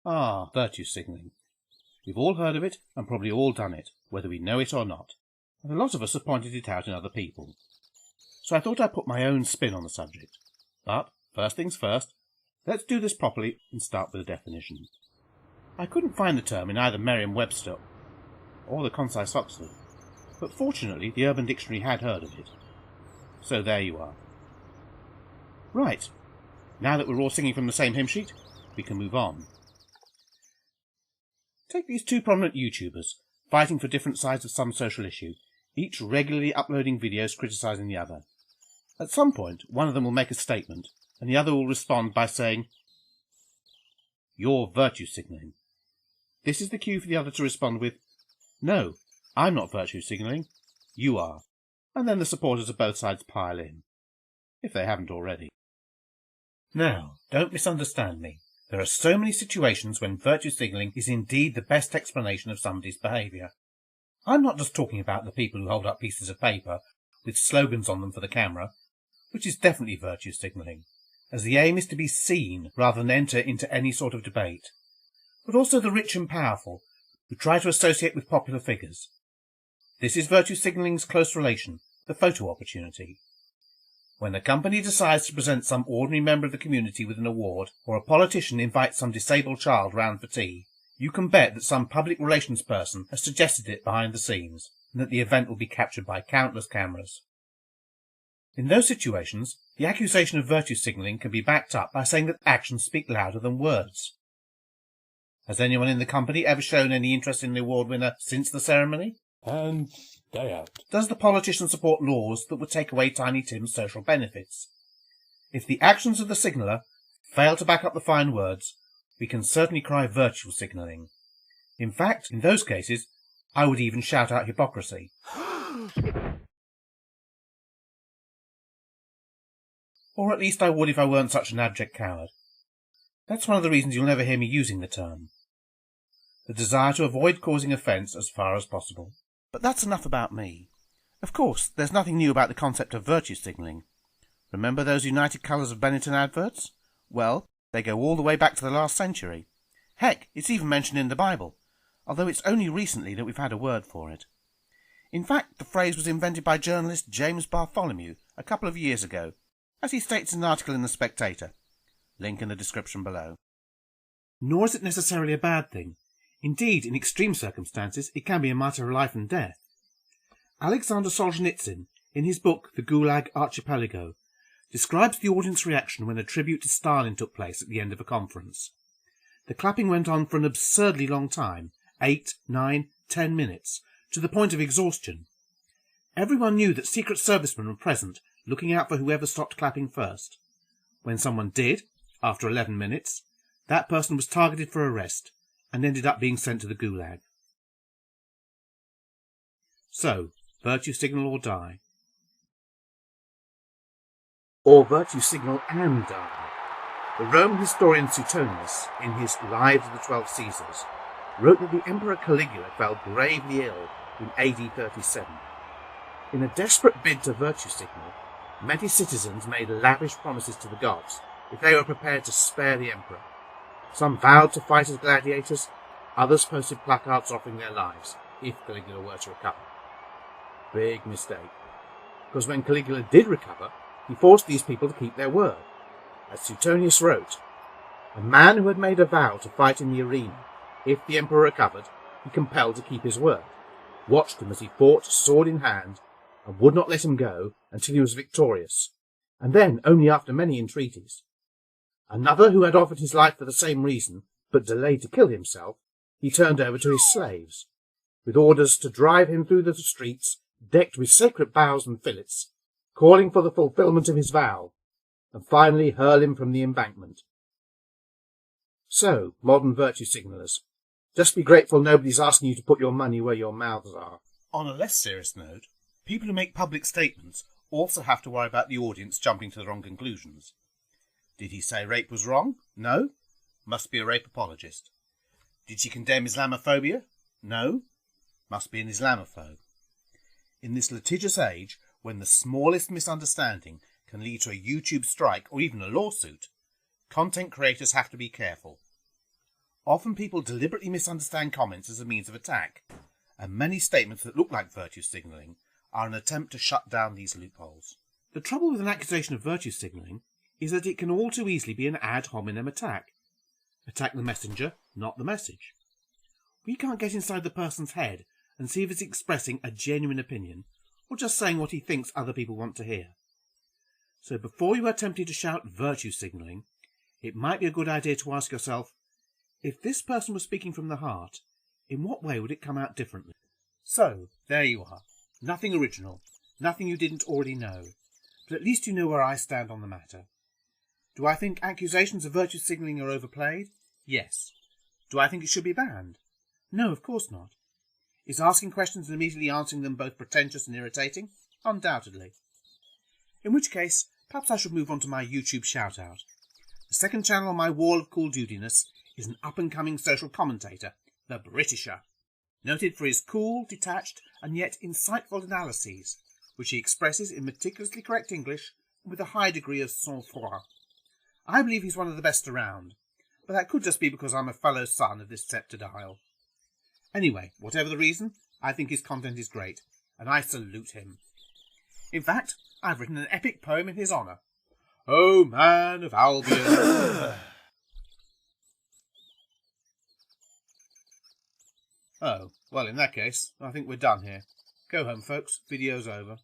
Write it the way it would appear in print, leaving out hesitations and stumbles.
Ah, virtue signalling. We've all heard of it and probably all done it, whether we know it or not, and a lot of us have pointed it out in other people. So I thought I'd put my own spin on the subject. But, first things first, let's do this properly and start with a definition. I couldn't find the term in either Merriam-Webster or the Concise Oxford, but fortunately the Urban Dictionary had heard of it. So there you are. Right, now that we're all singing from the same hymn sheet, we can move on. Take these two prominent YouTubers, fighting for different sides of some social issue, each regularly uploading videos criticising the other. At some point, one of them will make a statement, and the other will respond by saying, "You're virtue signalling." This is the cue for the other to respond with, "No, I'm not virtue signalling, you are." And then the supporters of both sides pile in, if they haven't already. Now, don't misunderstand me. There are so many situations when virtue signalling is indeed the best explanation of somebody's behaviour. I'm not just talking about the people who hold up pieces of paper with slogans on them for the camera, which is definitely virtue signalling, as the aim is to be seen rather than enter into any sort of debate, but also the rich and powerful who try to associate with popular figures. This is virtue signalling's close relation, the photo opportunity. When a company decides to present some ordinary member of the community with an award, or a politician invites some disabled child round for tea, you can bet that some public relations person has suggested it behind the scenes, and that the event will be captured by countless cameras. In those situations, the accusation of virtue signalling can be backed up by saying that actions speak louder than words. Has anyone in the company ever shown any interest in the award winner since the ceremony? And stay out. Does the politician support laws that would take away Tiny Tim's social benefits? If the actions of the signaller fail to back up the fine words, we can certainly cry virtue signalling. In fact, in those cases, I would even shout out hypocrisy. Or at least I would if I weren't such an abject coward. That's one of the reasons you'll never hear me using the term. The desire to avoid causing offence as far as possible. But that's enough about me. Of course, there's nothing new about the concept of virtue signalling. Remember those United Colours of Benetton adverts? Well, they go all the way back to the last century. Heck, it's even mentioned in the Bible, although it's only recently that we've had a word for it. In fact, the phrase was invented by journalist James Bartholomew a couple of years ago, as he states in an article in The Spectator. Link in the description below. Nor is it necessarily a bad thing. Indeed, in extreme circumstances, it can be a matter of life and death. Alexander Solzhenitsyn, in his book The Gulag Archipelago, describes the audience reaction when a tribute to Stalin took place at the end of a conference. The clapping went on for an absurdly long time, 8, 9, 10 minutes, to the point of exhaustion. Everyone knew that Secret Servicemen were present, looking out for whoever stopped clapping first. When someone did, after 11 minutes, that person was targeted for arrest and ended up being sent to the Gulag. So, virtue signal or die. Or virtue signal and die. The Roman historian Suetonius, in his Lives of the 12 Caesars, wrote that the Emperor Caligula fell gravely ill in AD 37. In a desperate bid to virtue signal, many citizens made lavish promises to the gods if they were prepared to spare the emperor. Some vowed to fight as gladiators, others posted placards offering their lives if Caligula were to recover. Big mistake, because when Caligula did recover, he forced these people to keep their word. As Suetonius wrote, a man who had made a vow to fight in the arena, if the emperor recovered, he compelled to keep his word, watched him as he fought sword in hand, and would not let him go until he was victorious, and then only after many entreaties. Another who had offered his life for the same reason, but delayed to kill himself, he turned over to his slaves, with orders to drive him through the streets decked with sacred boughs and fillets, calling for the fulfilment of his vow, and finally hurl him from the embankment. So, modern virtue signallers, just be grateful nobody's asking you to put your money where your mouths are. On a less serious note, people who make public statements also have to worry about the audience jumping to the wrong conclusions. Did he say rape was wrong? No. Must be a rape apologist. Did she condemn Islamophobia? No. Must be an Islamophobe. In this litigious age, when the smallest misunderstanding can lead to a YouTube strike or even a lawsuit, content creators have to be careful. Often people deliberately misunderstand comments as a means of attack, and many statements that look like virtue signalling are an attempt to shut down these loopholes. The trouble with an accusation of virtue signalling is that it can all too easily be an ad hominem attack. Attack the messenger, not the message. We can't get inside the person's head and see if it's expressing a genuine opinion, or just saying what he thinks other people want to hear. So before you are tempted to shout virtue signalling, it might be a good idea to ask yourself, if this person was speaking from the heart, in what way would it come out differently? So, there you are. Nothing original, nothing you didn't already know, but at least you know where I stand on the matter. Do I think accusations of virtue signalling are overplayed? Yes. Do I think it should be banned? No, of course not. Is asking questions and immediately answering them both pretentious and irritating? Undoubtedly. In which case, perhaps I should move on to my YouTube shout-out. The second channel on my wall of cool dudiness is an up-and-coming social commentator, the Britisher, noted for his cool, detached, and yet insightful analyses, which he expresses in meticulously correct English and with a high degree of sang-froid. I believe he's one of the best around, but that could just be because I'm a fellow son of this sceptred isle. Anyway, whatever the reason, I think his content is great, and I salute him. In fact, I've written an epic poem in his honour. O man of Albion... Oh, well, in that case, I think we're done here. Go home, folks. Video's over.